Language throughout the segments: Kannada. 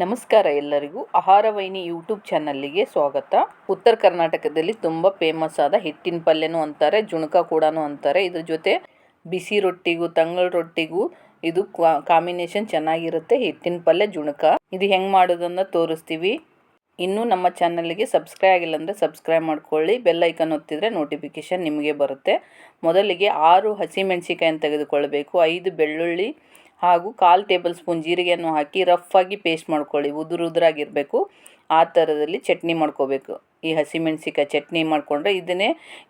ನಮಸ್ಕಾರ ಎಲ್ಲರಿಗೂ. ಆಹಾರವಾಹಿನಿ ಯೂಟ್ಯೂಬ್ ಚಾನಲ್ಗೆ ಸ್ವಾಗತ. ಉತ್ತರ ಕರ್ನಾಟಕದಲ್ಲಿ ತುಂಬ ಫೇಮಸ್ ಆದ ಹಿಟ್ಟಿನ ಪಲ್ಯನೂ ಅಂತಾರೆ, ಜುಣಕ ಕೂಡ ಅಂತಾರೆ. ಇದ್ರ ಜೊತೆ ಬಿಸಿ ರೊಟ್ಟಿಗೂ ತಂಗಳ ರೊಟ್ಟಿಗೂ ಇದು ಕಾಂಬಿನೇಷನ್ ಚೆನ್ನಾಗಿರುತ್ತೆ. ಹಿಟ್ಟಿನ ಪಲ್ಯ ಜುಣಕ ಇದು ಹೆಂಗೆ ಮಾಡೋದನ್ನ ತೋರಿಸ್ತೀವಿ. ಇನ್ನೂ ನಮ್ಮ ಚಾನಲ್ಗೆ ಸಬ್ಸ್ಕ್ರೈಬ್ ಆಗಿಲ್ಲ ಅಂದರೆ ಸಬ್ಸ್ಕ್ರೈಬ್ ಮಾಡ್ಕೊಳ್ಳಿ. ಬೆಲ್ ಐಕನ್ ಒತ್ತಿದ್ರೆ ನೋಟಿಫಿಕೇಶನ್ ನಿಮಗೆ ಬರುತ್ತೆ. ಮೊದಲಿಗೆ 6 ಹಸಿಮೆಣಸಿಕಾಯನ್ನು ತೆಗೆದುಕೊಳ್ಬೇಕು, 5 ಬೆಳ್ಳುಳ್ಳಿ ಹಾಗೂ 1/4 ಟೇಬಲ್ ಸ್ಪೂನ್ ಜೀರಿಗೆಯನ್ನು ಹಾಕಿ ರಫಾಗಿ ಪೇಸ್ಟ್ ಮಾಡ್ಕೊಳ್ಳಿ. ಉದುರಾಗಿರಬೇಕು. ಆ ಥರದಲ್ಲಿ ಚಟ್ನಿ ಮಾಡ್ಕೋಬೇಕು. ಈ ಹಸಿಮೆಣಸಿಕಾಯಿ ಚಟ್ನಿ ಮಾಡಿಕೊಂಡ್ರೆ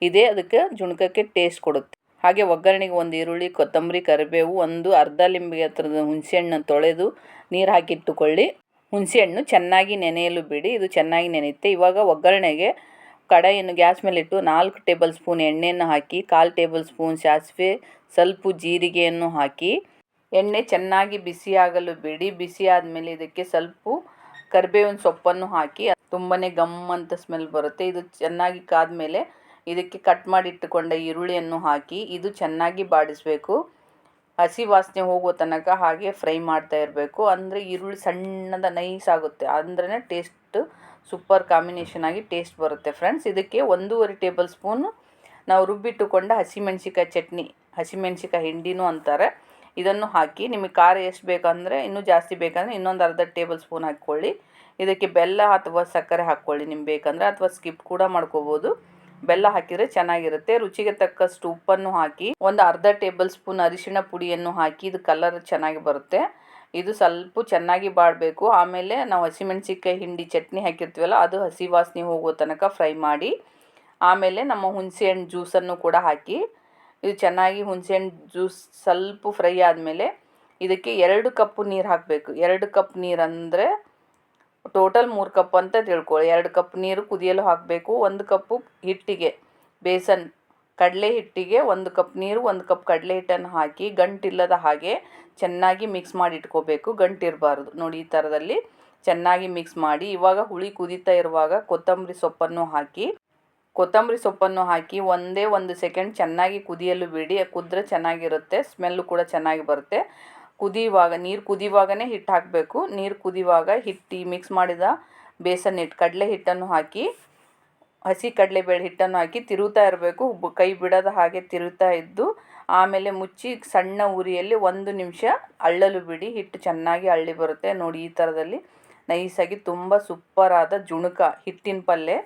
ಇದೇ ಅದಕ್ಕೆ ಜುಣಕಕ್ಕೆ ಟೇಸ್ಟ್ ಕೊಡುತ್ತೆ. ಹಾಗೆ ಒಗ್ಗರಣೆಗೆ 1 ಈರುಳ್ಳಿ, ಕೊತ್ತಂಬರಿ, ಕರಿಬೇವು, ಅರ್ಧ ಲಿಂಬೆ ಹತ್ರದ ಹುಣಸೆಹಣ್ಣು ತೊಳೆದು ನೀರು ಹಾಕಿಟ್ಟುಕೊಳ್ಳಿ. ಹುಣಸೆಹಣ್ಣು ಚೆನ್ನಾಗಿ ನೆನೆಯಲು ಬಿಡಿ. ಇದು ಚೆನ್ನಾಗಿ ನೆನೆಯುತ್ತೆ. ಇವಾಗ ಒಗ್ಗರಣೆಗೆ ಕಡಾಯಿಯನ್ನು ಗ್ಯಾಸ್ ಮೇಲೆ ಇಟ್ಟು 4 ಟೇಬಲ್ ಸ್ಪೂನ್ ಎಣ್ಣೆಯನ್ನು ಹಾಕಿ 1/4 ಟೇಬಲ್ ಸ್ಪೂನ್ ಸಾಸಿವೆ, ಸ್ವಲ್ಪ ಜೀರಿಗೆಯನ್ನು ಹಾಕಿ ಎಣ್ಣೆ ಚೆನ್ನಾಗಿ ಬಿಸಿಯಾಗಲು ಬಿಡಿ. ಬಿಸಿ ಆದಮೇಲೆ ಇದಕ್ಕೆ ಸ್ವಲ್ಪ ಕರಿಬೇವಿನ ಸೊಪ್ಪನ್ನು ಹಾಕಿ ತುಂಬಾ ಗಮ್ ಅಂತ ಸ್ಮೆಲ್ ಬರುತ್ತೆ. ಇದು ಚೆನ್ನಾಗಿ ಕಾದ್ಮೇಲೆ ಇದಕ್ಕೆ ಕಟ್ ಮಾಡಿ ಇಟ್ಟುಕೊಂಡ ಈರುಳ್ಳಿಯನ್ನು ಹಾಕಿ ಇದು ಚೆನ್ನಾಗಿ ಬಾಡಿಸಬೇಕು. ಹಸಿ ವಾಸನೆ ಹೋಗೋ ತನಕ ಹಾಗೆ ಫ್ರೈ ಮಾಡ್ತಾ ಇರಬೇಕು. ಅಂದರೆ ಈರುಳ್ಳಿ ಸಣ್ಣದ ನೈಸ್ ಆಗುತ್ತೆ, ಅಂದ್ರೆ ಟೇಸ್ಟ್ ಸೂಪರ್ ಕಾಂಬಿನೇಷನ್ ಆಗಿ ಟೇಸ್ಟ್ ಬರುತ್ತೆ ಫ್ರೆಂಡ್ಸ್. ಇದಕ್ಕೆ 1.5 ಟೇಬಲ್ ಸ್ಪೂನ್ ನಾವು ರುಬ್ಬಿಟ್ಟುಕೊಂಡ ಹಸಿಮೆಣಸಿಕಾಯಿ ಚಟ್ನಿ, ಹಸಿಮೆಣಸಿಕಾಯಿ ಹಿಂಡಿನೂ ಅಂತಾರೆ, ಇದನ್ನು ಹಾಕಿ ನಿಮಗೆ ಖಾರ ಎಷ್ಟು ಬೇಕಂದರೆ ಇನ್ನೂ ಜಾಸ್ತಿ ಬೇಕಂದರೆ ಇನ್ನೊಂದು ಅರ್ಧ ಟೇಬಲ್ ಸ್ಪೂನ್ ಹಾಕ್ಕೊಳ್ಳಿ. ಇದಕ್ಕೆ ಬೆಲ್ಲ ಅಥವಾ ಸಕ್ಕರೆ ಹಾಕ್ಕೊಳ್ಳಿ ನಿಮ್ಗೆ ಬೇಕಂದರೆ, ಅಥವಾ ಸ್ಕಿಪ್ ಕೂಡ ಮಾಡ್ಕೋಬೋದು. ಬೆಲ್ಲ ಹಾಕಿದರೆ ಚೆನ್ನಾಗಿರುತ್ತೆ. ರುಚಿಗೆ ತಕ್ಕಷ್ಟು ಉಪ್ಪನ್ನು ಹಾಕಿ ಒಂದು ಅರ್ಧ ಟೇಬಲ್ ಸ್ಪೂನ್ ಅರಿಶಿಣ ಪುಡಿಯನ್ನು ಹಾಕಿ ಇದು ಕಲರ್ ಚೆನ್ನಾಗಿ ಬರುತ್ತೆ. ಇದು ಸ್ವಲ್ಪ ಚೆನ್ನಾಗಿ ಬಾಡಬೇಕು. ಆಮೇಲೆ ನಾವು ಹಸಿಮೆಣಸಿಕಾಯಿ ಹಿಂಡಿ ಚಟ್ನಿ ಹಾಕಿರ್ತೀವಲ್ಲ ಅದು ಹಸಿ ವಾಸನೆ ಹೋಗೋ ತನಕ ಫ್ರೈ ಮಾಡಿ ಆಮೇಲೆ ನಮ್ಮ ಹುಣಸೆಹಣ್ಣು ಜ್ಯೂಸನ್ನು ಕೂಡ ಹಾಕಿ ಇದು ಚೆನ್ನಾಗಿ ಹುಣಸೆಹಣ್ಣು ಜ್ಯೂಸ್ ಸ್ವಲ್ಪ ಫ್ರೈ ಆದಮೇಲೆ ಇದಕ್ಕೆ 2 ಕಪ್ಪು ನೀರು ಹಾಕಬೇಕು. 2 ಕಪ್ ನೀರು ಅಂದರೆ ಟೋಟಲ್ 3 ಕಪ್ ಅಂತ ತಿಳ್ಕೊಳ್ಳಿ. 2 ಕಪ್ ನೀರು ಕುದಿಯಲು ಹಾಕಬೇಕು. 1 ಕಪ್ಪು ಹಿಟ್ಟಿಗೆ ಬೇಸನ್ ಕಡಲೆ ಹಿಟ್ಟಿಗೆ 1 ಕಪ್ ನೀರು, 1 ಕಪ್ ಕಡಲೆ ಹಿಟ್ಟನ್ನು ಹಾಕಿ ಗಂಟಿಲ್ಲದ ಹಾಗೆ ಚೆನ್ನಾಗಿ ಮಿಕ್ಸ್ ಮಾಡಿ ಇಟ್ಕೋಬೇಕು. ಗಂಟಿರಬಾರ್ದು ನೋಡಿ. ಈ ಥರದಲ್ಲಿ ಚೆನ್ನಾಗಿ ಮಿಕ್ಸ್ ಮಾಡಿ ಇವಾಗ ಹುಳಿ ಕುದೀತಾ ಇರುವಾಗ ಕೊತ್ತಂಬರಿ ಸೊಪ್ಪನ್ನು ಹಾಕಿ ಒಂದೇ 1 ಸೆಕೆಂಡ್ ಚೆನ್ನಾಗಿ ಕುದಿಯಲು ಬಿಡಿ. ಕುದ್ರೆ ಚೆನ್ನಾಗಿರುತ್ತೆ, ಸ್ಮೆಲ್ಲು ಕೂಡ ಚೆನ್ನಾಗಿ ಬರುತ್ತೆ. ನೀರು ಕುದಿಯುವಾಗನೇ ಹಿಟ್ಟು ಹಾಕಬೇಕು. ನೀರು ಕುದಿಯುವಾಗ ಮಿಕ್ಸ್ ಮಾಡಿದ ಬೇಸನ್ ಹಿಟ್ಟು ಕಡಲೆ ಹಿಟ್ಟನ್ನು ಹಾಕಿ ಹಸಿ ಕಡಲೆಬೇಳೆ ಹಿಟ್ಟನ್ನು ಹಾಕಿ ತಿರುಗ್ತಾ ಇರಬೇಕು. ಕೈ ಬಿಡದ ಹಾಗೆ ತಿರುಗ್ತಾ ಇದ್ದು ಆಮೇಲೆ ಮುಚ್ಚಿ ಸಣ್ಣ ಉರಿಯಲ್ಲಿ 1 ನಿಮಿಷ ಅಳ್ಳಲು ಬಿಡಿ. ಹಿಟ್ಟು ಚೆನ್ನಾಗಿ ಅಳ್ಳಿ ಬರುತ್ತೆ ನೋಡಿ. ಈ ಥರದಲ್ಲಿ ನೈಸಾಗಿ ತುಂಬ ಸೂಪರಾದ ಜುಣಕ ಹಿಟ್ಟಿನ ಪಲ್ಯ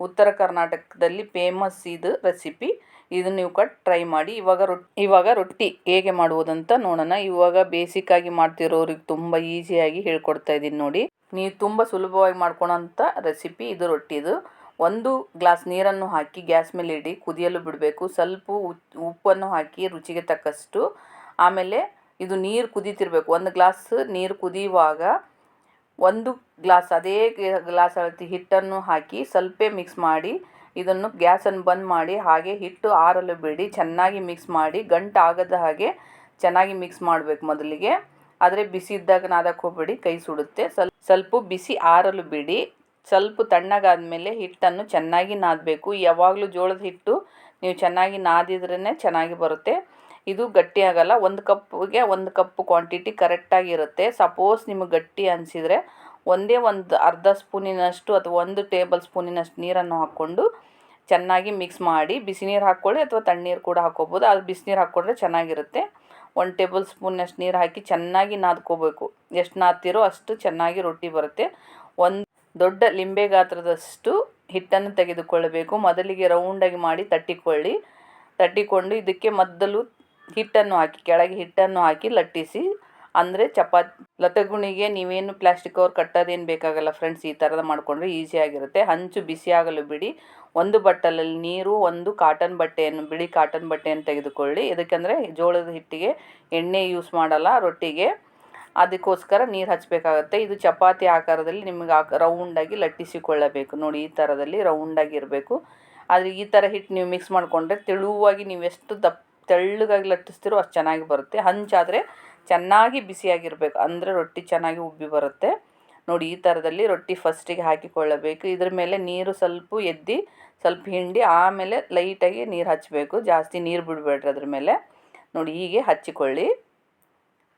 ಉತ್ತರ ಕರ್ನಾಟಕದಲ್ಲಿ ಫೇಮಸ್ ಇದು ರೆಸಿಪಿ. ಇದನ್ನು ನೀವು ಟ್ರೈ ಮಾಡಿ. ಇವಾಗ ರೊಟ್ಟಿ ಹೇಗೆ ಮಾಡುವುದಂತ ನೋಡೋಣ. ಇವಾಗ ಬೇಸಿಕ್ಕಾಗಿ ಮಾಡ್ತಿರೋರಿಗೆ ತುಂಬ ಈಸಿಯಾಗಿ ಹೇಳ್ಕೊಡ್ತಾ ಇದ್ದೀನಿ ನೋಡಿ. ನೀವು ತುಂಬ ಸುಲಭವಾಗಿ ಮಾಡ್ಕೊಳೋಂಥ ರೆಸಿಪಿ ಇದು ರೊಟ್ಟಿದು. 1 ಗ್ಲಾಸ್ ನೀರನ್ನು ಹಾಕಿ ಗ್ಯಾಸ್ ಮೇಲೆ ಇಡಿ, ಕುದಿಯಲು ಬಿಡಬೇಕು. ಸ್ವಲ್ಪ ಉಪ್ಪನ್ನು ಹಾಕಿ ರುಚಿಗೆ ತಕ್ಕಷ್ಟು. ಆಮೇಲೆ ಇದು ನೀರು ಕುದೀತಿರ್ಬೇಕು. 1 ಗ್ಲಾಸ್ ನೀರು ಕುದಿಯುವಾಗ 1 ಗ್ಲಾಸ್ ಅದೇ ಗ್ಲಾಸ್ ಅಳತೆ ಹಿಟ್ಟನ್ನು ಹಾಕಿ ಸ್ವಲ್ಪ ಮಿಕ್ಸ್ ಮಾಡಿ ಇದನ್ನು ಗ್ಯಾಸನ್ನು ಬಂದ್ ಮಾಡಿ ಹಾಗೆ ಹಿಟ್ಟು ಆರಲು ಬಿಡಿ. ಚೆನ್ನಾಗಿ ಮಿಕ್ಸ್ ಮಾಡಿ ಗಂಟು ಆಗದ ಹಾಗೆ ಚೆನ್ನಾಗಿ ಮಿಕ್ಸ್ ಮಾಡಬೇಕು ಮೊದಲಿಗೆ. ಆದರೆ ಬಿಸಿ ಇದ್ದಾಗ ನಾದಕ್ಕೆ ಹೋಗಬೇಡಿ, ಕೈ ಸುಡುತ್ತೆ. ಸ್ವಲ್ಪ ಬಿಸಿ ಆರಲು ಬಿಡಿ. ಸ್ವಲ್ಪ ತಣ್ಣಗಾದ್ಮೇಲೆ ಹಿಟ್ಟನ್ನು ಚೆನ್ನಾಗಿ ನಾದಬೇಕು. ಯಾವಾಗಲೂ ಜೋಳದ ಹಿಟ್ಟು ನೀವು ಚೆನ್ನಾಗಿ ನಾದಿದ್ರೇ ಚೆನ್ನಾಗಿ ಬರುತ್ತೆ. ಇದು ಗಟ್ಟಿ ಆಗಲ್ಲ. 1 ಕಪ್ಗೆ 1 ಕಪ್ ಕ್ವಾಂಟಿಟಿ ಕರೆಕ್ಟಾಗಿರುತ್ತೆ. ಸಪೋಸ್ ನಿಮಗೆ ಗಟ್ಟಿ ಅನಿಸಿದರೆ ಒಂದೇ ಅರ್ಧ ಸ್ಪೂನಿನಷ್ಟು ಅಥವಾ 1 ಟೇಬಲ್ ಸ್ಪೂನಿನಷ್ಟು ನೀರನ್ನು ಹಾಕ್ಕೊಂಡು ಚೆನ್ನಾಗಿ ಮಿಕ್ಸ್ ಮಾಡಿ ಬಿಸಿ ನೀರು ಹಾಕ್ಕೊಳ್ಳಿ ಅಥವಾ ತಣ್ಣೀರು ಕೂಡ ಹಾಕ್ಕೋಬೋದು. ಅದು ಬಿಸಿನೀರು ಹಾಕ್ಕೊಂಡ್ರೆ ಚೆನ್ನಾಗಿರುತ್ತೆ. 1 ಟೇಬಲ್ ಸ್ಪೂನಷ್ಟು ನೀರು ಹಾಕಿ ಚೆನ್ನಾಗಿ ನಾದ್ಕೋಬೇಕು. ಎಷ್ಟು ನಾದ್ತಿರೋ ಅಷ್ಟು ಚೆನ್ನಾಗಿ ರೊಟ್ಟಿ ಬರುತ್ತೆ. 1 ದೊಡ್ಡ ಲಿಂಬೆ ಗಾತ್ರದಷ್ಟು ಹಿಟ್ಟನ್ನು ತೆಗೆದುಕೊಳ್ಳಬೇಕು. ಮೊದಲಿಗೆ ರೌಂಡಾಗಿ ಮಾಡಿ ತಟ್ಟಿಕೊಂಡು ಇದಕ್ಕೆ ಮೊದಲು ಕೆಳಗೆ ಹಿಟ್ಟನ್ನು ಹಾಕಿ ಲಟ್ಟಿಸಿ. ಅಂದರೆ ಲತಗುಣಿಗೆ ನೀವೇನು ಪ್ಲಾಸ್ಟಿಕ್ ಕವರ್ ಕಟ್ಟೋದೇನು ಬೇಕಾಗಲ್ಲ ಫ್ರೆಂಡ್ಸ್. ಈ ಥರದ ಮಾಡಿಕೊಂಡ್ರೆ ಈಸಿಯಾಗಿರುತ್ತೆ. ಹಂಚು ಬಿಸಿಯಾಗಲು ಬಿಡಿ. 1 ಬಟ್ಟಲಲ್ಲಿ ನೀರು, 1 ಬಿಳಿ ಕಾಟನ್ ಬಟ್ಟೆಯನ್ನು ತೆಗೆದುಕೊಳ್ಳಿ. ಇದಕ್ಕೆಂದರೆ ಜೋಳದ ಹಿಟ್ಟಿಗೆ ಎಣ್ಣೆ ಯೂಸ್ ಮಾಡಲ್ಲ ರೊಟ್ಟಿಗೆ, ಅದಕ್ಕೋಸ್ಕರ ನೀರು ಹಚ್ಚಬೇಕಾಗತ್ತೆ. ಇದು ಚಪಾತಿ ಆಕಾರದಲ್ಲಿ ನಿಮಗೆ ರೌಂಡಾಗಿ ಲಟ್ಟಿಸಿಕೊಳ್ಳಬೇಕು ನೋಡಿ. ಈ ಥರದಲ್ಲಿ ರೌಂಡಾಗಿ ಇರಬೇಕು. ಆದರೆ ಈ ಥರ ಹಿಟ್ಟು ನೀವು ಮಿಕ್ಸ್ ಮಾಡಿಕೊಂಡ್ರೆ ತೆಳುವಾಗಿ ನೀವು ಎಷ್ಟು ತೆಳ್ಳಗಾಗಿ ಲಟ್ಟಿಸ್ತೀರೋ ಅಷ್ಟು ಚೆನ್ನಾಗಿ ಬರುತ್ತೆ. ಹಂಚಾದರೆ ಚೆನ್ನಾಗಿ ಬಿಸಿಯಾಗಿರಬೇಕು, ಅಂದರೆ ರೊಟ್ಟಿ ಚೆನ್ನಾಗಿ ಉಬ್ಬಿ ಬರುತ್ತೆ ನೋಡಿ. ಈ ಥರದಲ್ಲಿ ರೊಟ್ಟಿ ಫಸ್ಟಿಗೆ ಹಾಕಿಕೊಳ್ಳಬೇಕು. ಇದ್ರ ಮೇಲೆ ನೀರು ಸ್ವಲ್ಪ ಹಿಂಡಿ ಆಮೇಲೆ ಲೈಟಾಗಿ ನೀರು ಹಚ್ಚಬೇಕು. ಜಾಸ್ತಿ ನೀರು ಬಿಡಬೇಡ್ರಿ ಅದ್ರ ಮೇಲೆ ನೋಡಿ. ಹೀಗೆ ಹಚ್ಚಿಕೊಳ್ಳಿ.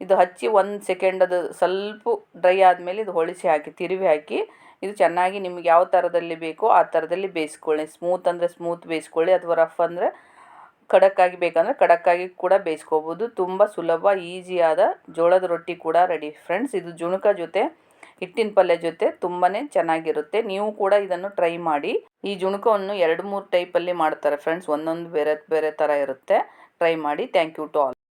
ಇದು ಹಚ್ಚಿ 1 ಸೆಕೆಂಡ್ ಅದು ಸ್ವಲ್ಪ ಡ್ರೈ ಆದಮೇಲೆ ಇದು ಹೊಳಿಸಿ ಹಾಕಿ ತಿರುವಿ ಹಾಕಿ ಇದು ಚೆನ್ನಾಗಿ ನಿಮ್ಗೆ ಯಾವ ಥರದಲ್ಲಿ ಬೇಕೋ ಆ ಥರದಲ್ಲಿ ಬೇಯಿಸ್ಕೊಳ್ಳಿ. ಸ್ಮೂತ್ ಅಂದರೆ ಸ್ಮೂತ್ ಬೇಯಿಸ್ಕೊಳ್ಳಿ, ಅಥವಾ ರಫ್ ಅಂದರೆ ಖಡಕ್ಕಾಗಿ ಬೇಕಂದರೆ ಖಡಕ್ಕಾಗಿ ಕೂಡ ಬೇಯಿಸ್ಕೋಬೋದು. ತುಂಬ ಸುಲಭ ಈಸಿಯಾದ ಜೋಳದ ರೊಟ್ಟಿ ಕೂಡ ರೆಡಿ ಫ್ರೆಂಡ್ಸ್. ಇದು ಜುಣುಕ ಜೊತೆ ಹಿಟ್ಟಿನ ಪಲ್ಯ ಜೊತೆ ತುಂಬಾ ಚೆನ್ನಾಗಿರುತ್ತೆ. ನೀವು ಕೂಡ ಇದನ್ನು ಟ್ರೈ ಮಾಡಿ. ಈ ಜುಣುಕವನ್ನು 2-3 ಟೈಪಲ್ಲಿ ಮಾಡ್ತಾರೆ ಫ್ರೆಂಡ್ಸ್, ಒಂದೊಂದು ಬೇರೆ ಬೇರೆ ಥರ ಇರುತ್ತೆ. ಟ್ರೈ ಮಾಡಿ. Thank you to all.